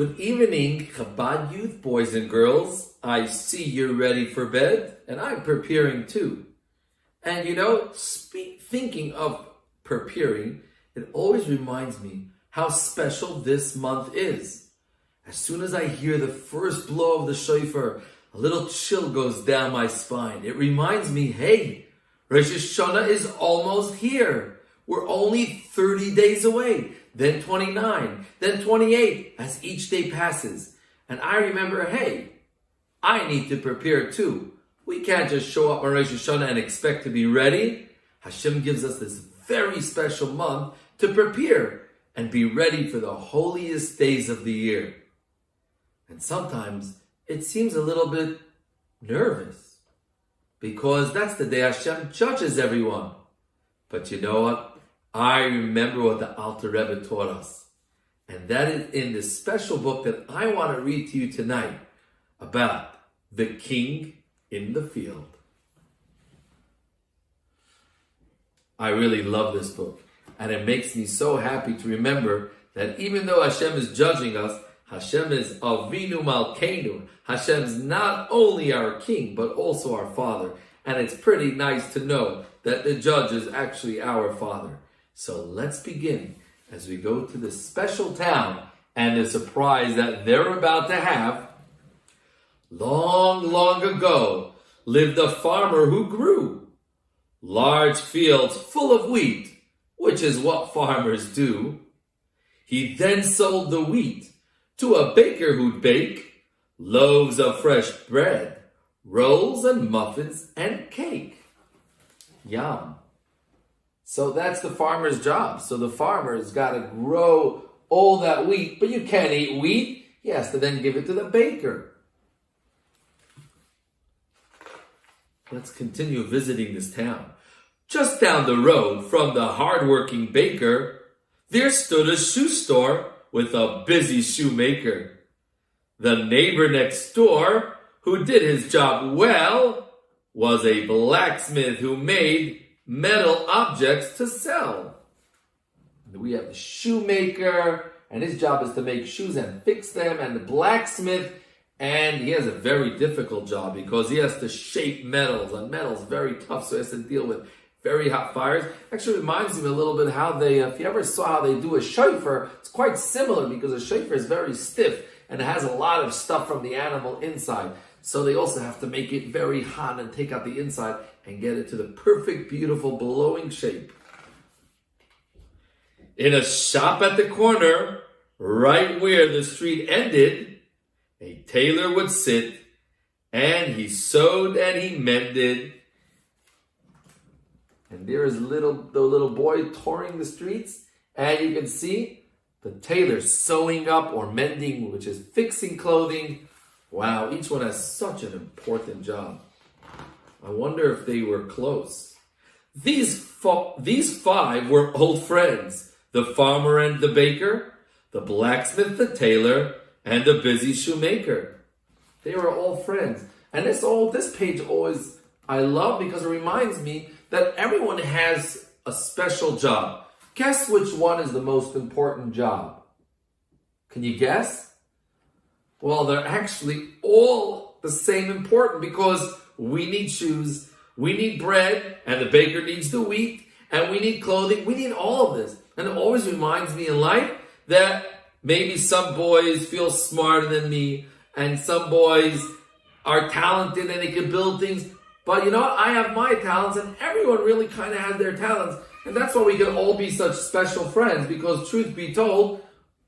Good evening, Chabad youth, boys and girls. I see you're ready for bed, and I'm preparing too. And thinking of preparing, it always reminds me how special this month is. As soon as I hear the first blow of the shofar, a little chill goes down my spine. It reminds me, hey, Rosh Hashanah is almost here. We're only 30 days away, then 29, then 28, as each day passes. And I remember, hey, I need to prepare too. We can't just show up on Rosh Hashanah and expect to be ready. Hashem gives us this very special month to prepare and be ready for the holiest days of the year. And sometimes it seems a little bit nervous because that's the day Hashem judges everyone. But you know what? I remember what the Alter Rebbe taught us. And that is in this special book that I want to read to you tonight about the king in the field. I really love this book. And it makes me so happy to remember that even though Hashem is judging us, Hashem is Avinu Malkeinu. Hashem's not only our king, but also our father. And it's pretty nice to know that the judge is actually our father. So let's begin as we go to this special town and the surprise that they're about to have. Long, long ago lived a farmer who grew large fields full of wheat, which is what farmers do. He then sold the wheat to a baker who'd bake loaves of fresh bread, rolls and muffins and cake. Yum. So that's the farmer's job. So the farmer's got to grow all that wheat, but you can't eat wheat. He has to then give it to the baker. Let's continue visiting this town. Just down the road from the hardworking baker, there stood a shoe store with a busy shoemaker. The neighbor next door, who did his job well, was a blacksmith who made metal objects to sell. We have the shoemaker, and his job is to make shoes and fix them, and the blacksmith, and he has a very difficult job because he has to shape metals, and metal's very tough, so he has to deal with very hot fires. Actually reminds me a little bit how they, if you ever saw how they do a shofar, it's quite similar because a shofar is very stiff and it has a lot of stuff from the animal inside. So they also have to make it very hot and take out the inside and get it to the perfect, beautiful, blowing shape. In a shop at the corner, right where the street ended, a tailor would sit, and he sewed and he mended. And there is the little boy touring the streets, and you can see the tailor sewing up or mending, which is fixing clothing. Wow, each one has such an important job. I wonder if they were close. These five were old friends. The farmer and the baker, the blacksmith, the tailor, and the busy shoemaker. They were all friends. And this page always I love because it reminds me that everyone has a special job. Guess which one is the most important job? Can you guess? Well, they're actually all the same important because we need shoes, we need bread, and the baker needs the wheat, and we need clothing. We need all of this. And it always reminds me in life that maybe some boys feel smarter than me, and some boys are talented and they can build things. But you know what? I have my talents, and everyone really kind of has their talents. And that's why we can all be such special friends, because truth be told,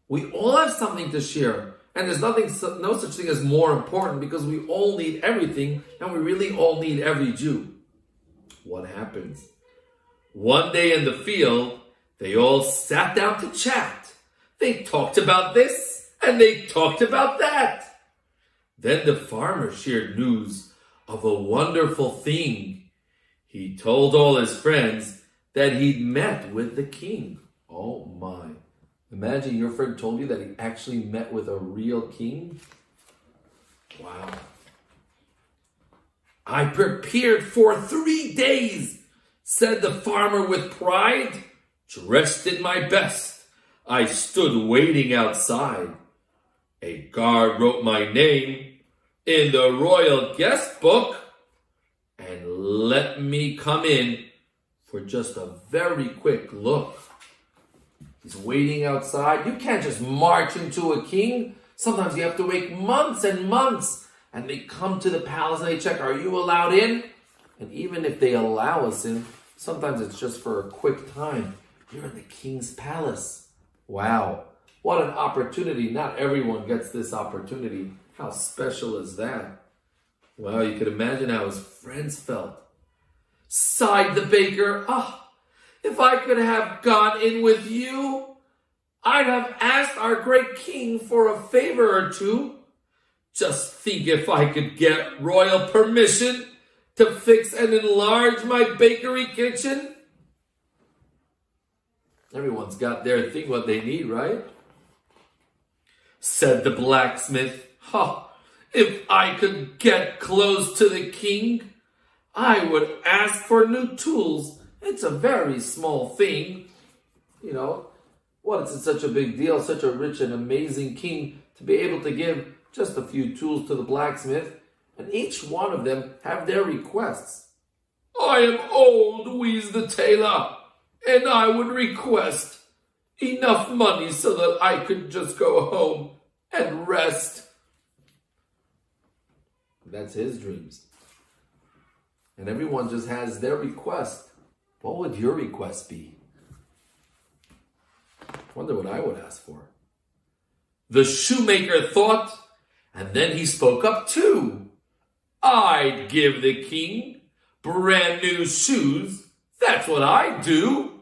we all have something to share. And there's no such thing as more important, because we all need everything, and we really all need every Jew. What happens? One day in the field, they all sat down to chat. They talked about this, and they talked about that. Then the farmer shared news of a wonderful thing. He told all his friends that he'd met with the king. Oh my. Imagine your friend told you that he actually met with a real king. Wow. I prepared for 3 days, said the farmer with pride. Dressed in my best, I stood waiting outside. A guard wrote my name in the royal guest book and let me come in for just a very quick look. He's waiting outside. You can't just march into a king. Sometimes you have to wait months and months. And they come to the palace and they check, are you allowed in? And even if they allow us in, sometimes it's just for a quick time. You're in the king's palace. Wow. What an opportunity. Not everyone gets this opportunity. How special is that? Well, you could imagine how his friends felt. Sighed the baker. If I could have gone in with you, I'd have asked our great king for a favor or two. Just think if I could get royal permission to fix and enlarge my bakery kitchen. Everyone's got their thing, what they need, right? Said the blacksmith. If I could get close to the king, I would ask for new tools. It's a very small thing. What is it such a big deal, such a rich and amazing king to be able to give just a few tools to the blacksmith, and each one of them have their requests. I am old, wheezed the tailor, and I would request enough money so that I could just go home and rest. That's his dreams. And everyone just has their request. What would your request be? Wonder what I would ask for. The shoemaker thought, and then he spoke up too. I'd give the king brand new shoes. That's what I'd do.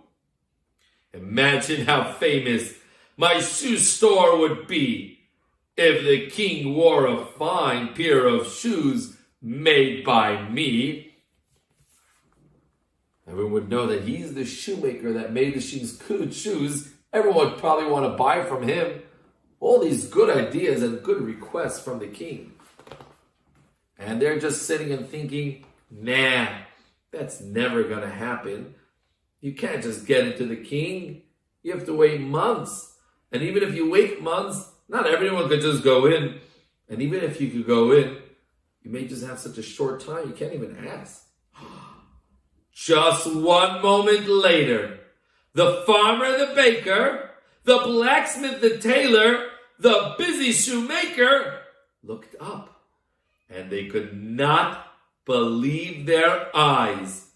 Imagine how famous my shoe store would be if the king wore a fine pair of shoes made by me. Everyone would know that he's the shoemaker that made the shoes. Everyone would probably want to buy from him. All these good ideas and good requests from the king. And they're just sitting and thinking, nah, that's never going to happen. You can't just get into the king. You have to wait months. And even if you wait months, not everyone could just go in. And even if you could go in, you may just have such a short time, you can't even ask. Just one moment later, the farmer, the baker, the blacksmith, the tailor, the busy shoemaker looked up, and they could not believe their eyes.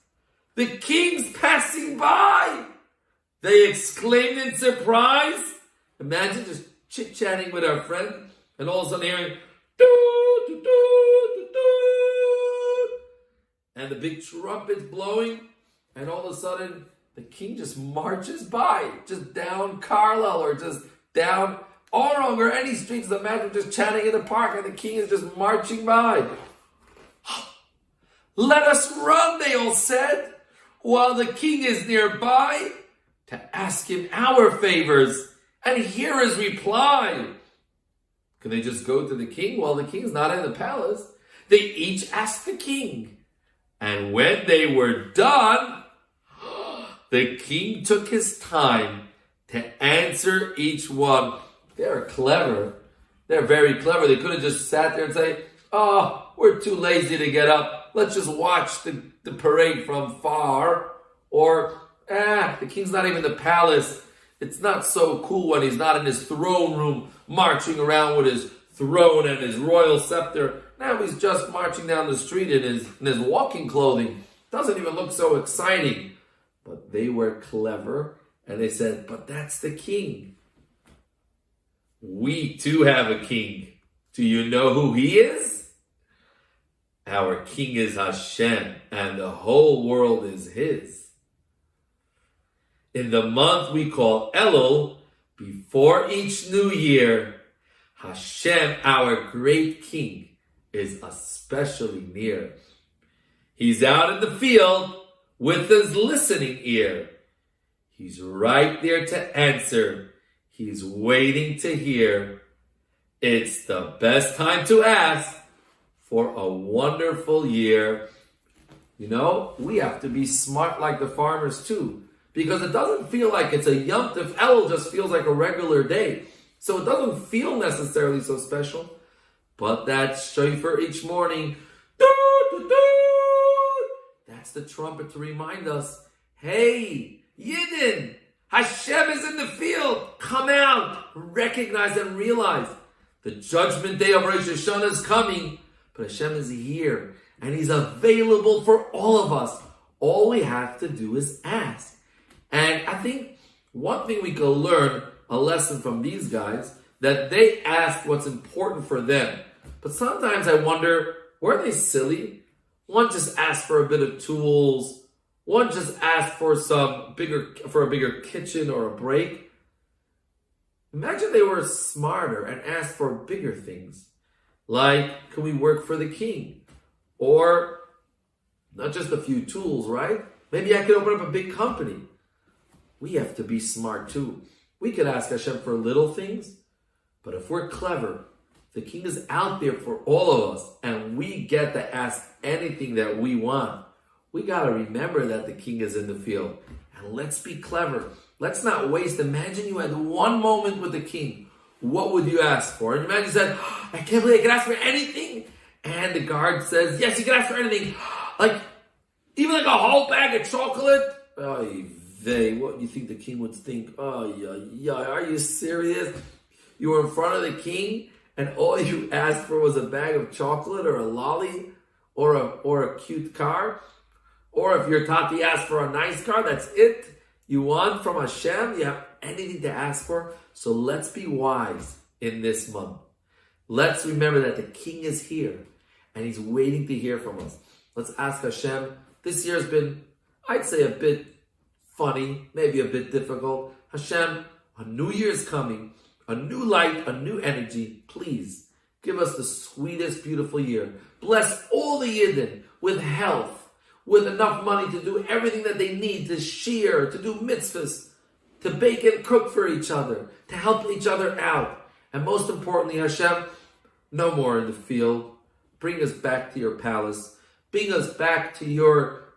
The king's passing by! They exclaimed in surprise. Imagine just chit-chatting with our friend, and all of a sudden hearing, doo, doo, doo, doo, doo, and the big trumpet's blowing, and all of a sudden, the king just marches by, just down Carlisle, or just down Orong, or any streets. Imagine just chatting in the park, and the king is just marching by. Let us run, they all said, while the king is nearby, to ask him our favors and hear his reply. Can they just go to the king? Well, the king's not in the palace. They each asked the king. And when they were done, the king took his time to answer each one. They're clever. They're very clever. They could have just sat there and say, we're too lazy to get up. Let's just watch the parade from far. Or, the king's not even in the palace. It's not so cool when he's not in his throne room marching around with his throne and his royal scepter. Now he's just marching down the street in his walking clothing. Doesn't even look so exciting. But they were clever, and they said, but that's the king. We too have a king. Do you know who he is? Our king is Hashem, and the whole world is his. In the month we call Elul, before each new year, Hashem, our great king, is especially near. He's out in the field with his listening ear. He's right there to answer. He's waiting to hear. It's the best time to ask for a wonderful year. We have to be smart like the farmers too, because it doesn't feel like it's a Yom Tov. Elul just feels like a regular day. So it doesn't feel necessarily so special. But that shofar each morning, that's the trumpet to remind us, hey, Yidden, Hashem is in the field. Come out, recognize and realize the judgment day of Rosh Hashanah is coming, but Hashem is here and He's available for all of us. All we have to do is ask. And I think one thing we can learn, a lesson from these guys, that they ask what's important for them. But sometimes I wonder, were they silly? One just asked for a bit of tools. One just asked for a bigger kitchen or a break. Imagine they were smarter and asked for bigger things. Like, can we work for the king? Or not just a few tools, right? Maybe I could open up a big company. We have to be smart too. We could ask Hashem for little things, but if we're clever, the king is out there for all of us, and we get to ask anything that we want. We got to remember that the king is in the field. And let's be clever. Let's not waste. Imagine you had one moment with the king. What would you ask for? And imagine you said, I can't believe I can ask for anything. And the guard says, yes, you can ask for anything. Even like a whole bag of chocolate. What do you think the king would think? Oh, yeah, are you serious? You were in front of the king, and all you asked for was a bag of chocolate or a lolly or a cute car? Or if your tati asked for a nice car, that's it you want from Hashem? You have anything to ask for? So let's be wise in this month. Let's remember that the king is here, and he's waiting to hear from us. Let's ask Hashem. This year's been, I'd say, a bit funny, maybe a bit difficult. Hashem, a new year's coming, a new light, a new energy. Please give us the sweetest, beautiful year. Bless all the Yidden with health, with enough money to do everything that they need, to shear, to do mitzvahs, to bake and cook for each other, to help each other out. And most importantly, Hashem, no more in the field. Bring us back to your palace. Bring us back to your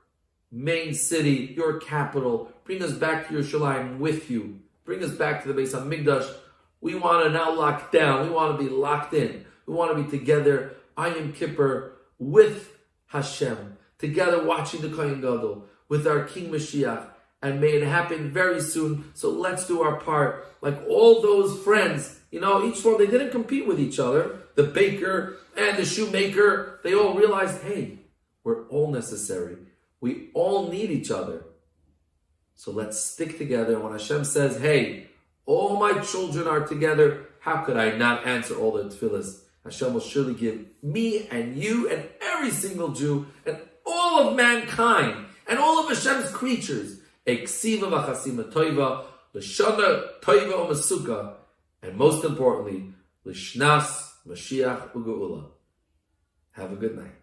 main city, your capital. Bring us back to Yerushalayim with you. Bring us back to the Beis HaMikdash. We want to now lock down. We want to be locked in. We want to be together, Yom Kippur, with Hashem. Together watching the Kohen Gadol, with our King Mashiach. And may it happen very soon. So let's do our part. Like all those friends, each one, they didn't compete with each other. The baker and the shoemaker, they all realized, hey, we're all necessary. We all need each other. So let's stick together. And when Hashem says, hey, all my children are together, how could I not answer all the tefillahs? Hashem will surely give me and you and every single Jew and all of mankind and all of Hashem's creatures Eksiva v'chasima toiva, l'shana toiva u'masuka, and most importantly, l'shnas Mashiach u'geula. Have a good night.